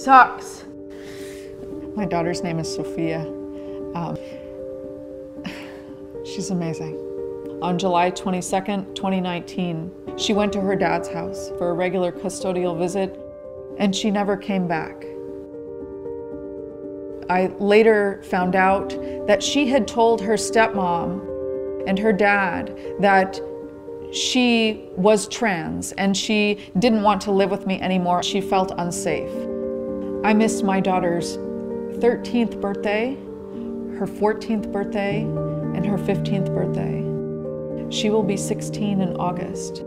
sucks. My daughter's name is Sophia. She's amazing. On July 22nd, 2019, she went to her dad's house for a regular custodial visit, and she never came back. I later found out that she had told her stepmom and her dad that she was trans and she didn't want to live with me anymore. She felt unsafe. I missed my daughter's 13th birthday, her 14th birthday, and her 15th birthday. She will be 16 in August.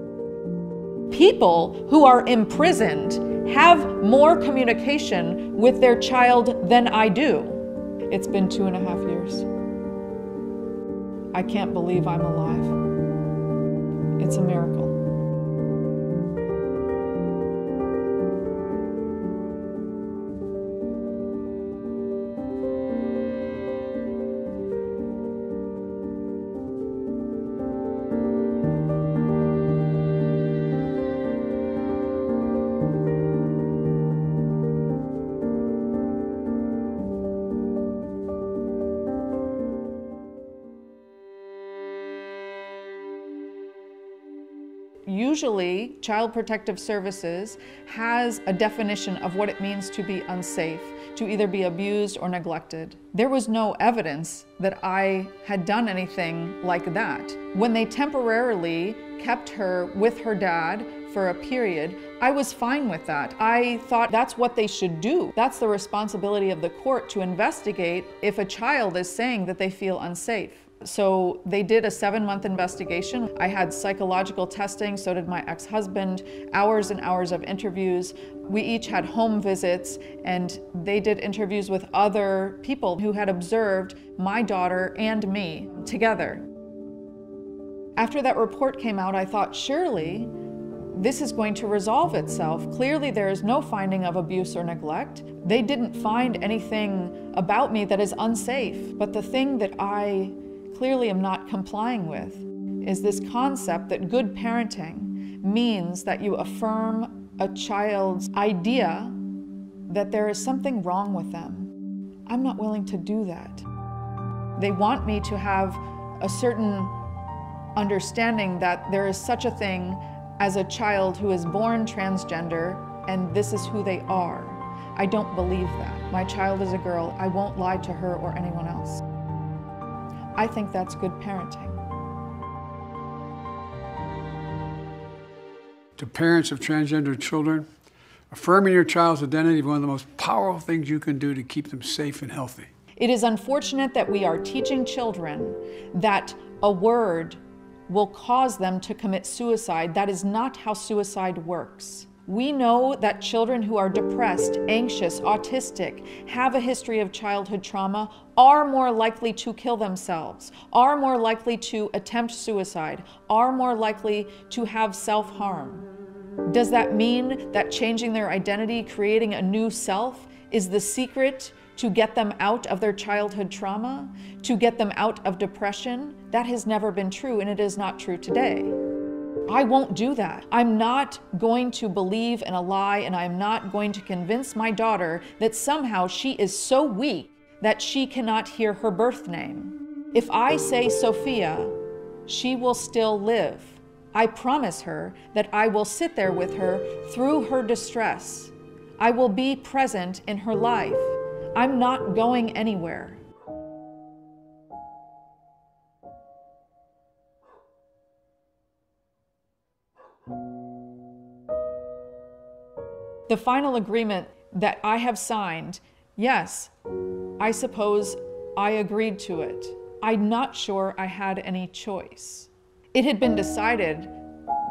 People who are imprisoned have more communication with their child than I do. It's been 2.5 years. I can't believe I'm alive. It's a miracle. Usually, Child Protective Services has a definition of what it means to be unsafe, to either be abused or neglected. There was no evidence that I had done anything like that. When they temporarily kept her with her dad for a period, I was fine with that. I thought that's what they should do. That's the responsibility of the court, to investigate if a child is saying that they feel unsafe. So they did a 7-month investigation. I had psychological testing, so did my ex-husband, hours and hours of interviews. We each had home visits, and they did interviews with other people who had observed my daughter and me together. After that report came out, I thought, surely this is going to resolve itself. Clearly there is no finding of abuse or neglect. They didn't find anything about me that is unsafe. But the thing that I clearly am not complying with is this concept that good parenting means that you affirm a child's idea that there is something wrong with them. I'm not willing to do that. They want me to have a certain understanding that there is such a thing as a child who is born transgender and this is who they are. I don't believe that. My child is a girl. I won't lie to her or anyone else. I think that's good parenting. To parents of transgender children, affirming your child's identity is one of the most powerful things you can do to keep them safe and healthy. It is unfortunate that we are teaching children that a word will cause them to commit suicide. That is not how suicide works. We know that children who are depressed, anxious, autistic, have a history of childhood trauma, are more likely to kill themselves, are more likely to attempt suicide, are more likely to have self-harm. Does that mean that changing their identity, creating a new self, is the secret to get them out of their childhood trauma, to get them out of depression? That has never been true, and it is not true today. I won't do that. I'm not going to believe in a lie, and I'm not going to convince my daughter that somehow she is so weak that she cannot hear her birth name. If I say Sophia, she will still live. I promise her that I will sit there with her through her distress. I will be present in her life. I'm not going anywhere. The final agreement that I have signed, yes, I suppose I agreed to it. I'm not sure I had any choice. It had been decided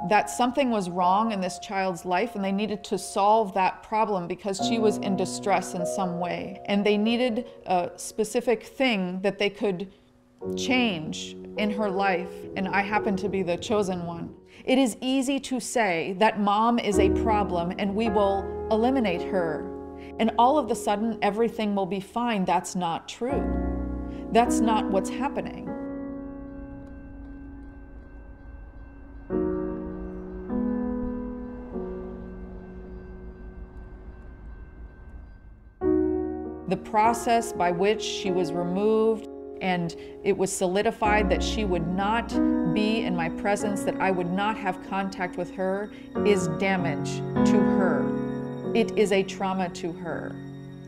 that something was wrong in this child's life and they needed to solve that problem because she was in distress in some way. And they needed a specific thing that they could change in her life, and I happen to be the chosen one. It is easy to say that mom is a problem and we will eliminate her, and all of a sudden everything will be fine. That's not true. That's not what's happening. The process by which she was removed and it was solidified that she would not be in my presence, that I would not have contact with her, is damage to her. It is a trauma to her.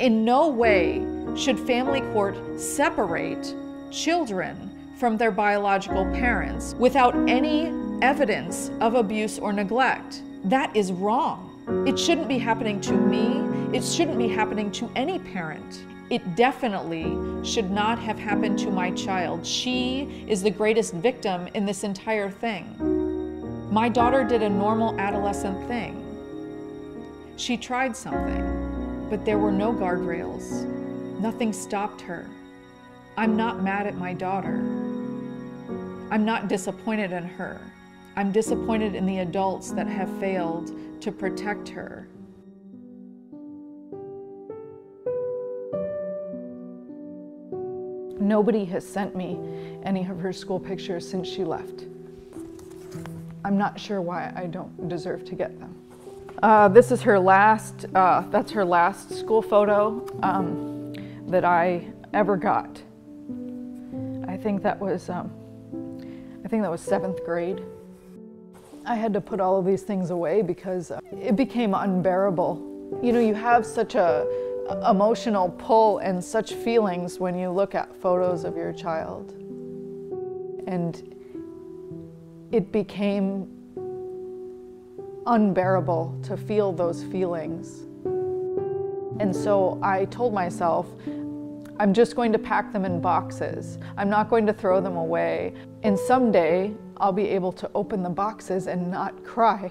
In no way should family court separate children from their biological parents without any evidence of abuse or neglect. That is wrong. It shouldn't be happening to me. It shouldn't be happening to any parent. It definitely should not have happened to my child. She is the greatest victim in this entire thing. My daughter did a normal adolescent thing. She tried something, but there were no guardrails. Nothing stopped her. I'm not mad at my daughter. I'm not disappointed in her. I'm disappointed in the adults that have failed to protect her. Nobody has sent me any of her school pictures since she left. I'm not sure why I don't deserve to get them. This is her last, that's her last school photo that I ever got. I think that was 7th grade. I had to put all of these things away because it became unbearable. You know, you have such a emotional pull and such feelings when you look at photos of your child. And it became unbearable to feel those feelings. And so I told myself, I'm just going to pack them in boxes. I'm not going to throw them away. And someday I'll be able to open the boxes and not cry.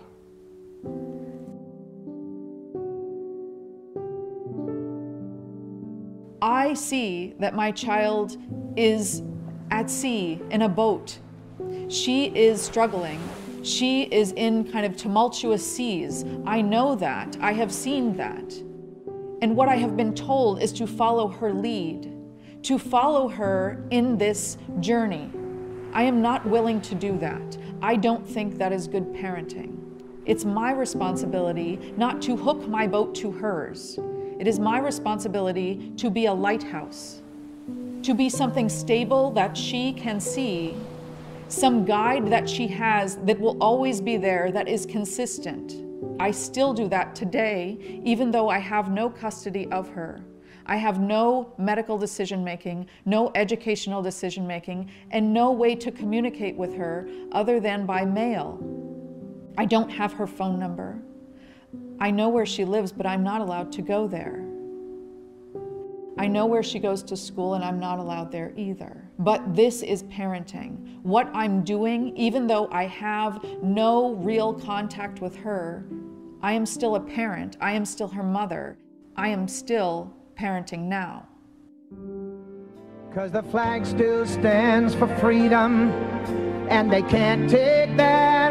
I see that my child is at sea in a boat. She is struggling. She is in kind of tumultuous seas. I know that. I have seen that. And what I have been told is to follow her lead, to follow her in this journey. I am not willing to do that. I don't think that is good parenting. It's my responsibility not to hook my boat to hers. It is my responsibility to be a lighthouse, to be something stable that she can see, some guide that she has that will always be there, that is consistent. I still do that today, even though I have no custody of her. I have no medical decision-making, no educational decision-making, and no way to communicate with her other than by mail. I don't have her phone number. I know where she lives, but I'm not allowed to go there. I know where she goes to school, and I'm not allowed there either. But this is parenting. What I'm doing, even though I have no real contact with her, I am still a parent. I am still her mother. I am still parenting now. 'Cause the flag still stands for freedom, and they can't take that